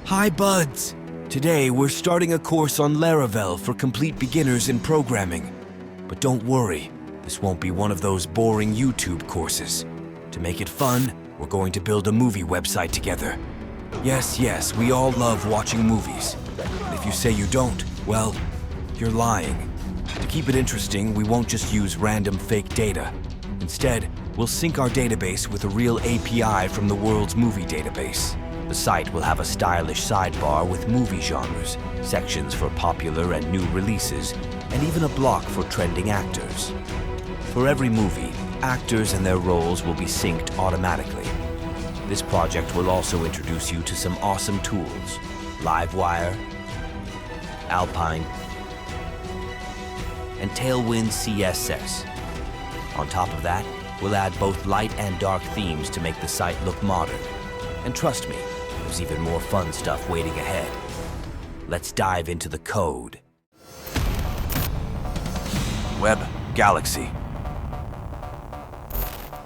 Hi, buds! Today, we're starting a course on Laravel for complete beginners in programming. But don't worry, this won't be one of those boring YouTube courses. To make it fun, we're going to build a movie website together. Yes, we all love watching movies. And if you say you don't, well, you're lying. To keep it interesting, we won't just use random fake data. Instead, we'll sync our database with a real API from the world's movie database. The site will have a stylish sidebar with movie genres, sections for popular and new releases, and even a block for trending actors. For every movie, actors and their roles will be synced automatically. This project will also introduce you to some awesome tools: Livewire, Alpine, and Tailwind CSS. On top of that, we'll add both light and dark themes to make the site look modern. And trust me, there's even more fun stuff waiting ahead. Let's dive into the code. Web Galaxy.